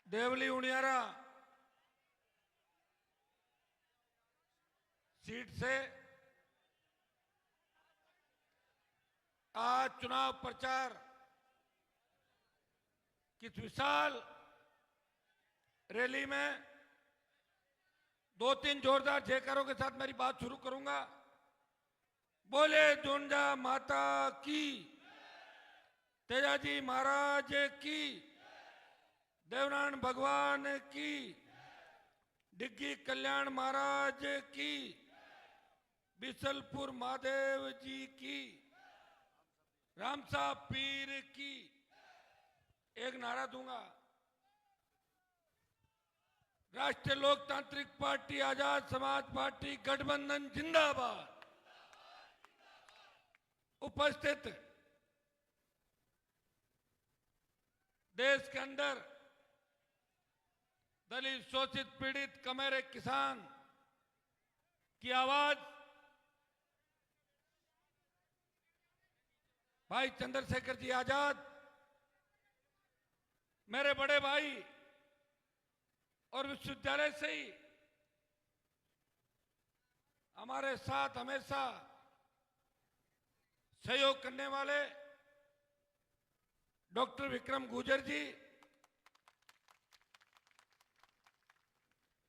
Deoli Uniara seat से आज चुनाव प्रचार की विशाल रैली में 2-3 जोरदार जयकारों के साथ मेरी बात शुरू करूंगा। बोले जोंजा माता की, तेजाजी महाराज की, देवनारायण भगवान की, डिग्गी कल्याण महाराज की, बिसलपुर महादेव जी की, रामसा पीर की। एक नारा दूंगा, राष्ट्रीय लोकतांत्रिक पार्टी, आजाद समाज पार्टी, गठबंधन जिंदाबाद। उपस्थित देश के अंदर दलित, शोषित, पीड़ित, कमेरे किसान की आवाज भाई चंद्रशेखर जी आजाद, मेरे बड़े भाई और विश्वविद्यालय से ही हमारे साथ हमेशा सहयोग करने वाले डॉक्टर विक्रम गुर्जर जी,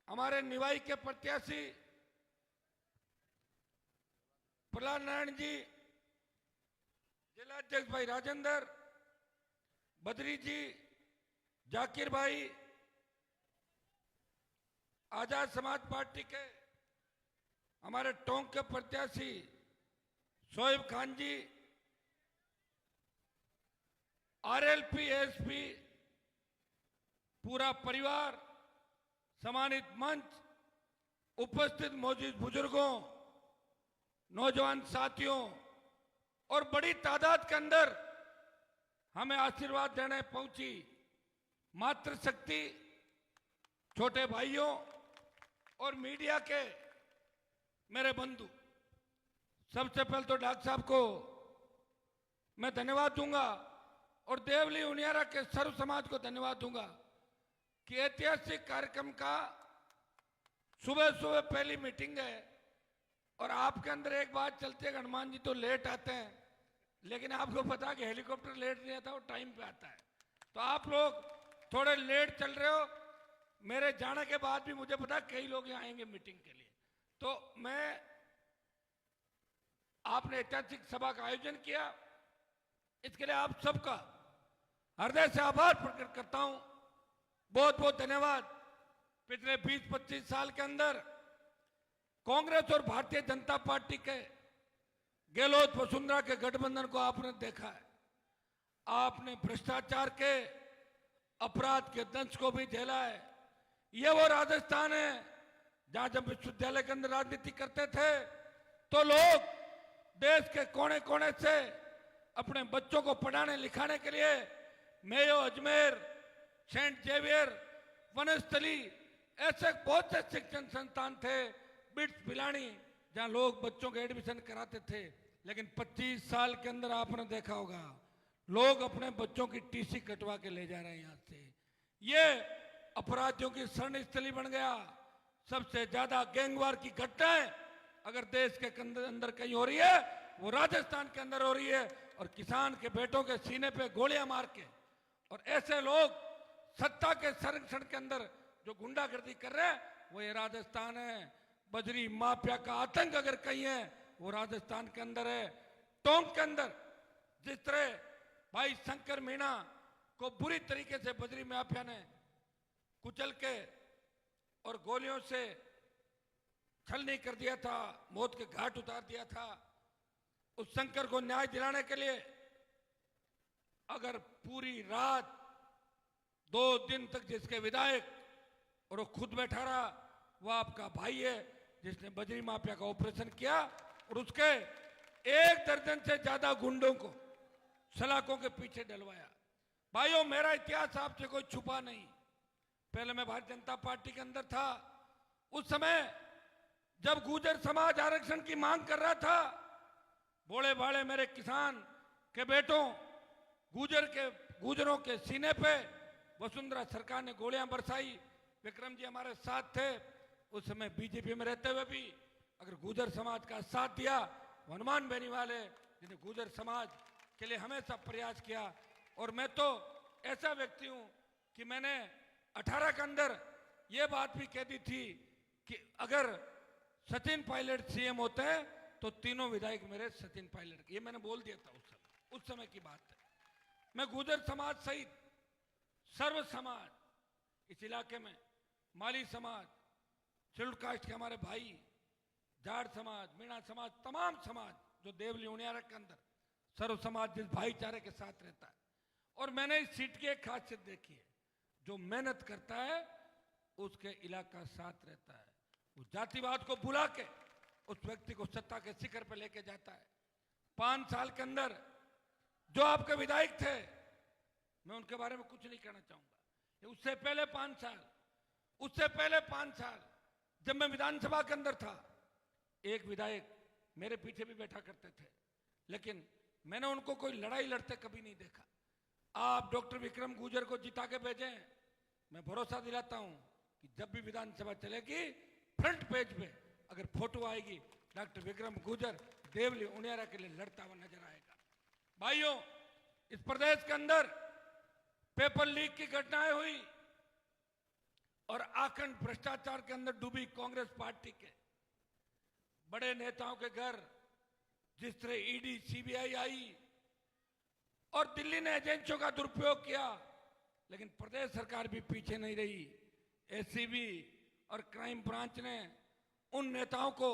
हमारे निवाई के प्रत्याशी प्रहलाद नारायण जी, जिला अध्यक्ष भाई राजेंद्र, बद्री जी, जाकिर भाई, आजाद समाज पार्टी के हमारे टोंक के प्रत्याशी शोएब खान जी, आरएलपी, एसपी, पूरा परिवार, सम्मानित मंच, उपस्थित मौजूद बुजुर्गों, नौजवान साथियों और बड़ी तादाद के अंदर हमें आशीर्वाद देने पहुंची मातृशक्ति, छोटे भाइयों और मीडिया के मेरे बंधु, सबसे पहले तो डॉक्टर साहब को मैं धन्यवाद दूंगा और देवली उनियारा के सर्व समाज को धन्यवाद दूंगा कि ऐतिहासिक कार्यक्रम का सुबह सुबह पहली मीटिंग है और आपके अंदर एक बात चलती है, हनुमान जी तो लेट आते हैं, लेकिन आपको पता कि हेलीकॉप्टर लेट नहीं आता, वो टाइम पे आता है। तो आप लोग थोड़े लेट चल रहे हो। मेरे जाने के बाद भी मुझे पता कई लोग यहाँ आएंगे मीटिंग के लिए। तो मैं, आपने ऐतिहासिक सभा का आयोजन किया, इसके लिए आप सबका हृदय से आभार प्रकट करता हूं। बहुत बहुत धन्यवाद। पिछले 20-25 साल के अंदर कांग्रेस और भारतीय जनता पार्टी के गहलोत वसुंधरा के गठबंधन को आपने देखा है। आपने भ्रष्टाचार के, अपराध के दंश को भी झेला है। ये वो राजस्थान है जहां जब विश्वविद्यालय के अंदर राजनीति करते थे तो लोग देश के कोने कोने से अपने बच्चों को पढ़ाने लिखाने के लिए Mayo, Ajmer, Saint Xavier, Vanasthali, ऐसे बहुत से शिक्षण संस्थान थे, बिट्स, पिलानी, जहां लोग बच्चों के एडमिशन कराते थे। लेकिन 25 साल के अंदर आपने देखा होगा लोग अपने बच्चों की टीसी कटवा के ले जा रहे हैं यहां से। ये अपराधियों की शरण स्थली बन गया। सबसे ज्यादा गैंगवार की घटनाएं अगर देश के अंदर कहीं हो रही है वो राजस्थान के अंदर हो रही है। और किसान के बेटों के सीने पे गोलियां मार के, और ऐसे लोग सत्ता के संरक्षण के अंदर जो गुंडागर्दी कर रहे हैं वो ये राजस्थान है। बजरी माफिया का आतंक अगर कहीं है वो राजस्थान के अंदर है। टोंक के अंदर जिस तरह भाई शंकर मीणा को बुरी तरीके से बजरी माफिया ने कुचल के और गोलियों से छलनी कर दिया था, मौत के घाट उतार दिया था, उस शंकर को न्याय दिलाने के लिए अगर पूरी रात 2 दिन तक जिसके विधायक और वो खुद बैठा रहा, वो आपका भाई है जिसने बजरी माफिया का ऑपरेशन किया और उसके 1 दर्जन से ज्यादा गुंडों को सलाखों के पीछे डलवाया। भाइयों, मेरा इतिहास आपसे कोई छुपा नहीं। पहले मैं भारतीय जनता पार्टी के अंदर था। उस समय जब गुर्जर समाज आरक्षण की मांग कर रहा था, भोले भाले मेरे किसान के बेटों गुर्जरों के सीने पे वसुंधरा सरकार ने गोलियां बरसाई, विक्रम जी हमारे साथ थे, उस समय बीजेपी में रहते हुए भी अगर गुर्जर समाज का साथ दिया, हनुमान बेनीवाल है जिन्हें गुर्जर समाज के लिए हमेशा प्रयास किया। और मैं तो ऐसा व्यक्ति हूं कि मैंने 18 के अंदर यह बात भी कह दी थी कि अगर सचिन पायलट सीएम होते हैं तो तीनों विधायक मेरे सचिन पायलट, ये मैंने बोल दिया था उस समय की बात है। मैं गुर्जर समाज सहित सर्व समाज इस इलाके में, माली समाज, शेड्यूल्ड कास्ट के हमारे भाई, जाट समाज, मीणा समाज, तमाम समाज जो देवली उनियारा के अंदर सर्व समाज जिस भाईचारे के साथ रहता है। और मैंने इस सीट की एक खासियत देखी है, जो मेहनत करता है उसके इलाका साथ रहता है, वो जातिवाद को भुला के उस व्यक्ति को सत्ता के शिखर पर लेके जाता है। 5 साल के अंदर जो आपके विधायक थे, मैं उनके बारे में कुछ नहीं कहना चाहूंगा, उससे पहले 5 साल जब मैं विधानसभा के अंदर था, एक विधायक मेरे पीछे भी बैठा करते थे, लेकिन मैंने उनको कोई लड़ाई लड़ते कभी नहीं देखा। आप डॉक्टर विक्रम गुर्जर को जिता के भेजें, मैं भरोसा दिलाता हूं कि जब भी विधानसभा चलेगी, फ्रंट पेज पे अगर फोटो आएगी, डॉक्टर विक्रम गुर्जर देवली उनियारा के लिए लड़ता हुआ नजर आएगा। भाइयों, इस प्रदेश के अंदर पेपर लीक की घटनाएं हुई और आखंड भ्रष्टाचार के अंदर डूबी कांग्रेस पार्टी के बड़े नेताओं के घर जिस तरह ईडी सीबीआई आई और दिल्ली ने एजेंसियों का दुरुपयोग किया, लेकिन प्रदेश सरकार भी पीछे नहीं रही। एसीबी और क्राइम ब्रांच ने उन नेताओं को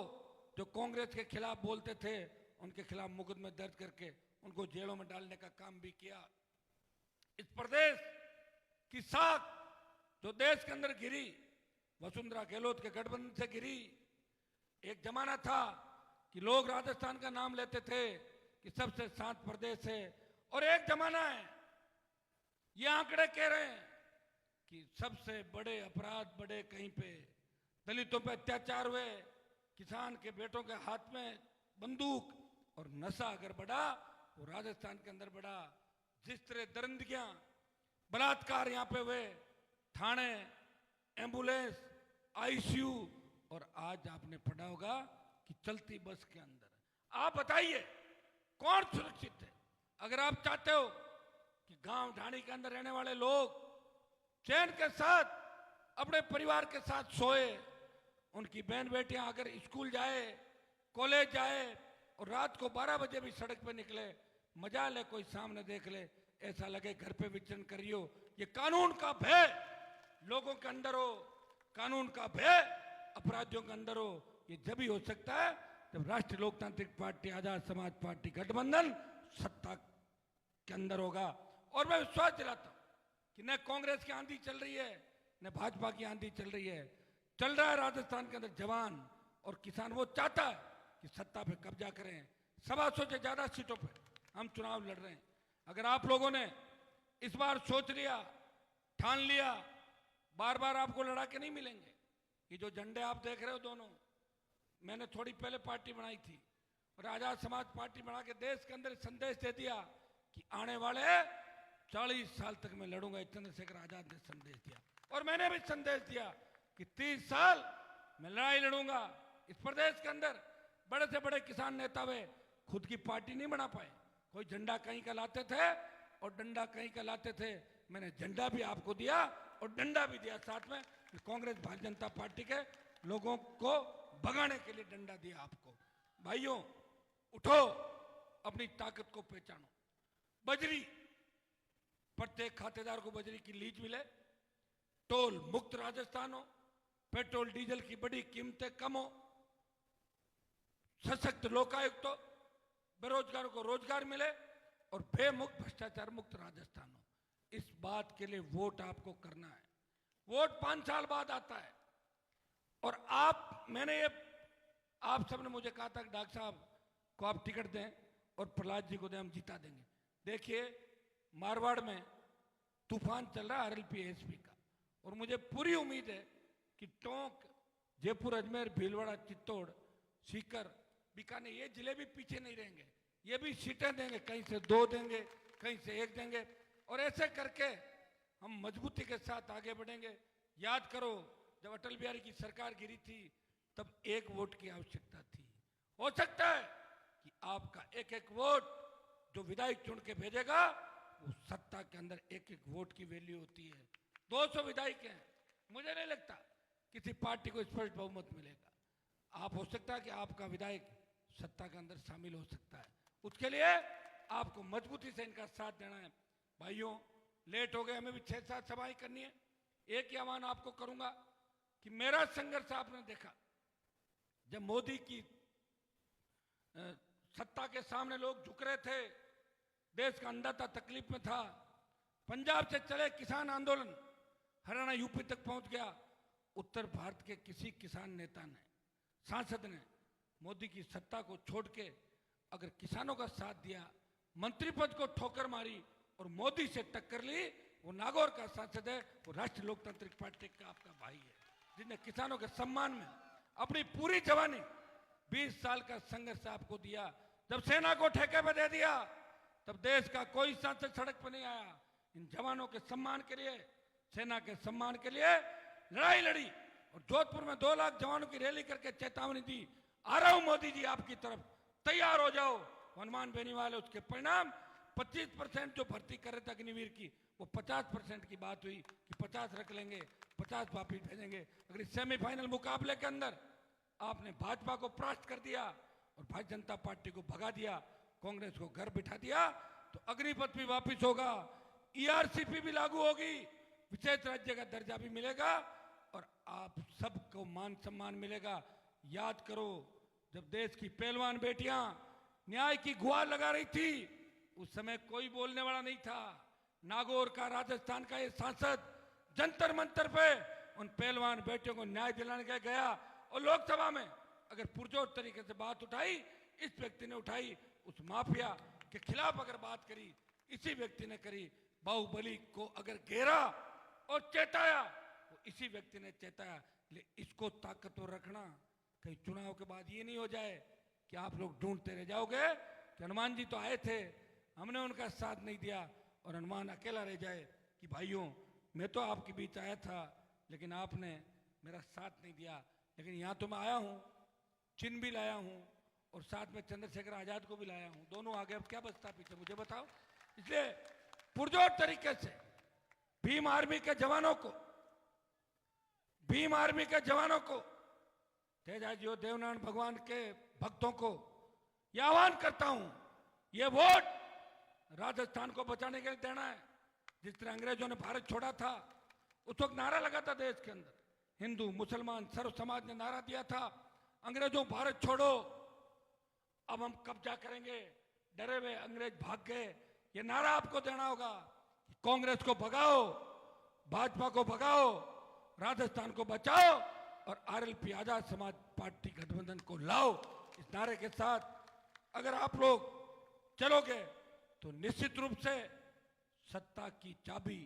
जो कांग्रेस के खिलाफ बोलते थे, उनके खिलाफ मुकदमे दर्ज करके उनको जेलों में डालने का काम भी किया। इस प्रदेश की साख जो देश के अंदर गिरी, वसुंधरा गहलोत के गठबंधन से गिरी। एक जमाना था कि लोग राजस्थान का नाम लेते थे कि सबसे शांत प्रदेश है, और एक जमाना है, ये आंकड़े कह रहे हैं कि सबसे बड़े अपराध बढ़े कहीं पे, दलितों पे अत्याचार हुए, किसान के बेटों के हाथ में बंदूक, और नशा अगर बढ़ा वो राजस्थान के अंदर बढ़ा। जिस तरह दरिंदगियां, बलात्कार यहां पे हुए, थाने, एम्बुलेंस, आईसीयू, और आज आपने पढ़ा होगा कि चलती बस के अंदर। आप बताइए कौन सुरक्षित है? अगर आप चाहते हो कि गांव ढाणी के अंदर रहने वाले लोग चैन के साथ अपने परिवार के साथ सोए, उनकी बहन बेटियां अगर स्कूल जाए, कॉलेज जाए और रात को 12 बजे भी सड़क पे निकले, मजा ले कोई सामने देख ले, ऐसा लगे घर पे विचरण करियो। ये कानून का भय लोगों के अंदर हो, कानून का भय अपराधियों के अंदर हो, ये जब ही हो सकता है जब राष्ट्रीय लोकतांत्रिक पार्टी, आजाद समाज पार्टी गठबंधन सत्ता के अंदर होगा। और मैं विश्वास दिलाता हूं कि न कांग्रेस की आंधी चल रही है, न भाजपा की आंधी चल रही है, चल रहा है राजस्थान के अंदर जवान और किसान। वो चाहता है कि सत्ता पे कब्जा करें, 125 से ज्यादा सीटों पे हम चुनाव लड़ रहे हैं। अगर आप लोगों ने इस बार सोच लिया, ठान लिया, बार बार आपको लड़ा के नहीं मिलेंगे। ये जो झंडे आप देख रहे हो दोनों, मैंने थोड़ी पहले पार्टी बनाई थी और आजाद समाज पार्टी बना के देश के अंदर संदेश दे दिया कि आने वाले 40 साल तक मैं लड़ूंगा। चंद्रशेखर आजाद ने संदेश दिया और मैंने भी संदेश दिया कि 30 साल मैं लड़ाई लड़ूंगा। इस प्रदेश के अंदर बड़े से बड़े किसान नेता वे खुद की पार्टी नहीं बना पाए, कोई झंडा कहीं का लाते थे और डंडा कहीं का लाते थे। मैंने झंडा भी आपको दिया और डंडा भी दिया साथ में। कांग्रेस भारतीय जनता पार्टी के लोगों को भगाने के लिए डंडा दिया आपको। भाइयों, उठो, अपनी ताकत को पहचानो। बजरी, प्रत्येक खातेदार को बजरी की लीज मिले, टोल मुक्त राजस्थान हो, पेट्रोल डीजल की बड़ी कीमतें कम हो, सशक्त लोकायुक्त हो, बेरोजगारों को रोजगार मिले और बेमुक्त भ्रष्टाचार मुक्त राजस्थान हो। इस बात के लिए वोट आपको करना है। वोट 5 साल बाद आता है और आप सबने मुझे कहा था कि डॉक्टर साहब को आप टिकट दें और प्रहलाद जी को दें, हम जिता देंगे। देखिए, मारवाड़ में तूफान चल रहा है आरएलपी एसपी का, और मुझे पूरी उम्मीद है कि टोंक, जयपुर, अजमेर, भीलवाड़ा, चित्तौड़, सीकर, बीकानेर, ये जिले भी पीछे नहीं रहेंगे। ये भी सीटें देंगे, कहीं से 2 देंगे, कहीं से 1 देंगे, और ऐसे करके हम मजबूती के साथ आगे बढ़ेंगे। याद करो, जब अटल बिहारी की सरकार गिरी थी तब 1 वोट की आवश्यकता थी। हो सकता है कि आपका 1-1 वोट जो विधायक चुन के भेजेगा वो सत्ता के अंदर 1-1 वोट की वैल्यू होती है। 200 विधायक हैं, मुझे नहीं लगता किसी पार्टी को स्पष्ट बहुमत मिलेगा। आप हो सकता है कि आपका विधायक सत्ता के अंदर शामिल हो सकता है। उसके लिए आपको मजबूती से इनका साथ देना है। भाइयों, लेट हो गए, हमें भी 6-7 सभाएं करनी है। एक ही आह्वान आपको करूंगा कि मेरा संघर्ष आपने देखा, जब मोदी की सत्ता के सामने लोग झुक रहे थे, देश का अन्नदाता तकलीफ में था, पंजाब से चले किसान आंदोलन हरियाणा यूपी तक पहुंच गया। उत्तर भारत के किसी किसान नेता ने, सांसद ने मोदी की सत्ता को छोड़ के अगर किसानों का साथ दिया, मंत्री पद को ठोकर मारी और मोदी से टक्कर ली, वो नागौर का सांसद है, वो राष्ट्रीय लोकतांत्रिक पार्टी का आपका भाई है, जिसने किसानों के सम्मान में अपनी पूरी जवानी 20 साल का संघर्ष आपको दिया। जब सेना को ठेके पे दे दिया तब देश का कोई सांसद सड़क पर नहीं आया। इन जवानों के सम्मान के लिए, सेना के सम्मान के लिए लड़ाई लड़ी और जोधपुर में 2 लाख जवानों की रैली करके चेतावनी दी, आ रहा हूं मोदी जी आपकी तरफ, तैयार हो जाओ। हनुमान बेनीवाल, उसके परिणाम 25% जो भर्ती कर रहे थे अग्निवीर की, वो 50% की बात हुई कि 50 रख लेंगे, 50 वापिस भेजेंगे। अगर सेमीफाइनल मुकाबले के अंदर आपने भाजपा को परास्त कर दिया और भारतीय जनता पार्टी को भगा दिया, कांग्रेस को घर बिठा दिया, तो अग्निपथ भी वापिस होगा, ईआरसीपी भी लागू होगी, विशेष राज्य का दर्जा भी मिलेगा और आप सबको मान सम्मान मिलेगा। याद करो, जब देश की पहलवान बेटियां न्याय की गुहार लगा रही थी, उस समय कोई बोलने वाला नहीं था। नागौर का, राजस्थान का ये सांसद जंतर मंतर पे उन पहलवान बेटियों को न्याय दिलाने के गया और लोकसभा में अगर पुरजोर तरीके से बात उठाई, इस व्यक्ति ने उठाई, उस माफिया के खिलाफ अगर बात करी, इसी व्यक्ति ने करी। बाहुबली को अगर घेरा और चेताया, वो इसी व्यक्ति ने चेताया। इसको ताकतवर रखना, कहीं चुनाव के बाद ये नहीं हो जाए कि आप लोग ढूंढते रह जाओगे कि हनुमान जी तो आए थे, हमने उनका साथ नहीं दिया, और हनुमान अकेला रह जाए कि भाइयों मैं तो आपके बीच आया था लेकिन आपने मेरा साथ नहीं दिया। लेकिन यहां तो मैं आया हूं, चिन्ह भी लाया हूं और साथ में चंद्रशेखर आजाद को भी लाया हूं, दोनों आगे, अब क्या बचता पीछे मुझे बताओ। इसलिए पुरजोर तरीके से भीम आर्मी के जवानों को, तेजाजियो देवनारायण भगवान के भक्तों को यह आह्वान करता हूं, यह वोट राजस्थान को बचाने के लिए देना है। जिस तरह अंग्रेजों ने भारत छोड़ा था, उस वक्त नारा लगा था देश के अंदर, हिंदू मुसलमान सर्व समाज ने नारा दिया था, अंग्रेजों भारत छोड़ो, अब हम कब्जा करेंगे, डरे हुए अंग्रेज भाग गए। ये नारा आपको देना होगा कि कांग्रेस को भगाओ, भाजपा को भगाओ, राजस्थान को बचाओ और आरएलपी आजाद समाज पार्टी गठबंधन को लाओ। इस नारे के साथ अगर आप लोग चलोगे तो निश्चित रूप से सत्ता की चाबी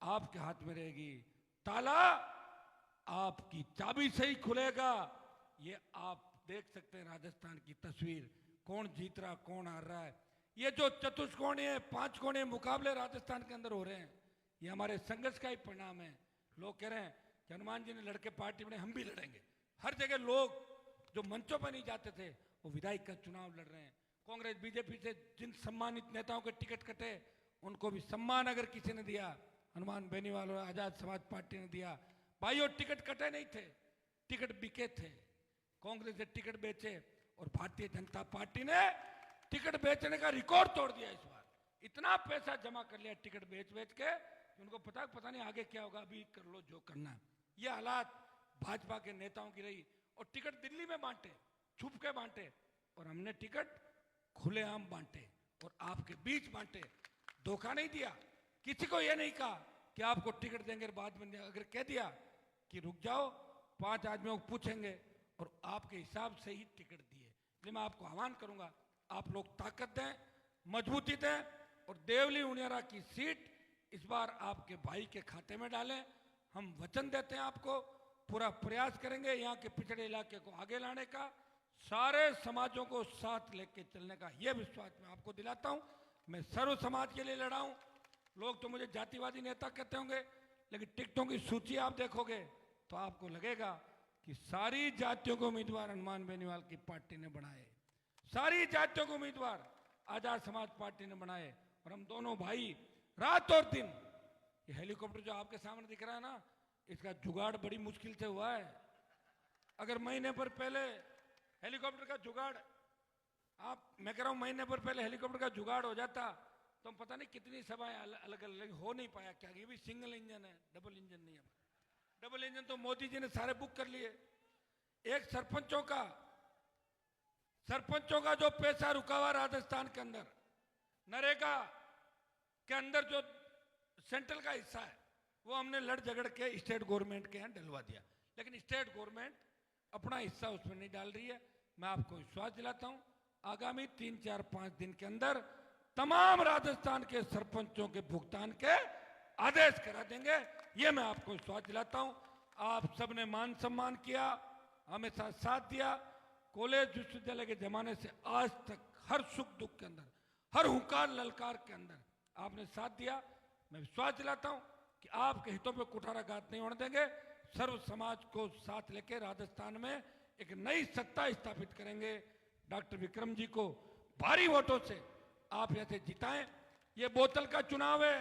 आपके हाथ में रहेगी, ताला आपकी चाबी से ही खुलेगा। ये आप देख सकते हैं राजस्थान की तस्वीर, कौन जीत रहा कौन हार रहा है। ये जो चतुष्कोणीय 5 कोणीय मुकाबले राजस्थान के अंदर हो रहे हैं, ये हमारे संघर्ष का ही परिणाम है। लोग कह रहे हैं कि हनुमान जी ने लड़के पार्टी बने, हम भी लड़ेंगे। हर जगह लोग जो मंचों पर नहीं जाते थे वो विधायक का चुनाव लड़ रहे हैं। कांग्रेस बीजेपी से जिन सम्मानित नेताओं के टिकट कटे, उनको भी सम्मान अगर किसी ने दिया, हनुमान बेनीवाल और आजाद समाज पार्टी ने दिया। भाइयों, टिकट कटे नहीं थे, टिकट बिके थे। कांग्रेस ने टिकट बेचे और भारतीय जनता पार्टी ने टिकट बेचने का रिकॉर्ड तोड़ दिया। इस बार इतना पैसा जमा कर लिया टिकट बेच बेच के, उनको पता नहीं आगे क्या होगा, अभी कर लो जो करना है। ये हालात भाजपा के नेताओं की रही। और टिकट दिल्ली में बांटे, छुप के बांटे, और हमने टिकट खुलेआम बांटे और आपके बीच बांटे। धोखा नहीं दिया, किसी को यह नहीं कहा कि आपको टिकट देंगे बाद में, अगर कह दिया कि रुक जाओ 5 आदमियों को पूछेंगे और आपके हिसाब से ही टिकट दिए। इसलिए मैं आपको आह्वान करूंगा, आप लोग ताकत दें, मजबूती दें और देवली उनियारा की सीट इस बार आपके भाई के खाते में डालें। हम वचन देते हैं आपको, पूरा प्रयास करेंगे यहाँ के पिछड़े इलाके को आगे लाने का, सारे समाजों को साथ लेके चलने का। यह विश्वास मैं आपको दिलाता हूं। मैं सर्व समाज के लिए लड़ा हूं, लोग तो मुझे जातिवादी नेता कहते होंगे, लेकिन टिकटों की सूची आप देखोगे तो आपको लगेगा कि सारी जातियों को उम्मीदवार हनुमान बेनीवाल की पार्टी ने बनाए, सारी जातियों को उम्मीदवार आजाद समाज पार्टी ने बनाए। और हम दोनों भाई रात और दिन, ये हेलीकॉप्टर जो आपके सामने दिख रहा है ना, इसका जुगाड़ बड़ी मुश्किल से हुआ है। अगर महीने भर पहले हेलीकॉप्टर का जुगाड़, मैं कह रहा हूं महीने भर पहले हेलीकॉप्टर का जुगाड़ हो जाता तो हम पता नहीं कितनी सभाएं अलग अलग हो नहीं पाया। क्या ये भी सिंगल इंजन है, डबल इंजन नहीं है। डबल इंजन तो मोदी जी ने सारे बुक कर लिए। एक सरपंचों का जो पैसा रुका हुआ राजस्थान के अंदर, नरेगा के अंदर जो सेंट्रल का हिस्सा है, वो हमने लड़ झगड़ के स्टेट गवर्नमेंट के यहाँ डलवा दिया। लेकिन स्टेट गवर्नमेंट अपना हिस्सा उसमें नहीं डाल रही है। मैं आपको विश्वास दिलाता हूं, आगामी 3, 4, 5 दिन के अंदर तमाम राजस्थान के सरपंचों के भुगतान के आदेश करा देंगे। ये मैं आपको विश्वास दिलाता हूं। आप सबने मान सम्मान किया, हमेशा साथ दिया। कॉलेज विश्वविद्यालय के जमाने से आज तक हर सुख दुख के अंदर, हर हुंकार ललकार के अंदर आपने साथ दिया। मैं विश्वास दिलाता हूं कि आपके हितों पे कुठाराघात नहीं होने देंगे। सर्व समाज को साथ लेकर राजस्थान में एक नई सत्ता स्थापित करेंगे। डॉक्टर विक्रम जी को भारी वोटों से आप ऐसे जिताएं। ये बोतल का चुनाव है,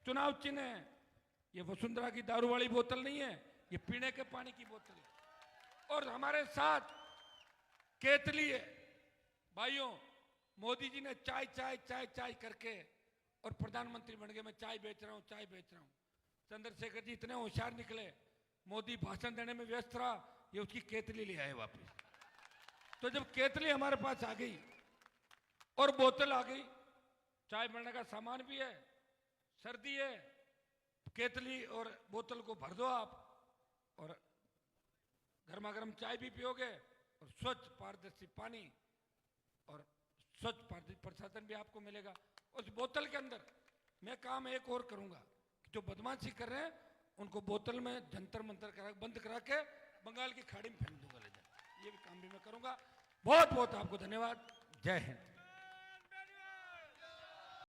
चुनाव चिन्ह है। ये वसुंधरा की दारू वाली बोतल नहीं है, ये पीने के पानी की बोतल है। और हमारे साथ केतली है। भाइयों, मोदी जी ने चाय चाय चाय चाय करके और प्रधानमंत्री बन गए, मैं चाय बेच रहा हूं, चाय बेच रहा हूं। चंद्रशेखर जी इतने होशियार निकले, मोदी भाषण देने में व्यस्त रहा, ये उसकी केतली ले आए वापस। तो जब केतली हमारे पास आ गई और बोतल आ गई, चाय बनाने का सामान भी है, सर्दी है, केतली और बोतल को भर दो आप और गर्मा गर्म चाय भी पियोगे और स्वच्छ पारदर्शी पानी और स्वच्छ पारदर्शी प्रशासन भी आपको मिलेगा। उस बोतल के अंदर मैं काम एक और करूंगा, जो बदमाशी कर रहे हैं उनको बोतल में जंतर मंतर बंद करा के बंगाल की खाड़ी में फेंक दूंगा ले जाकर। ये भी काम भी मैं करूंगा। बहुत बहुत आपको धन्यवाद। जय हिंद।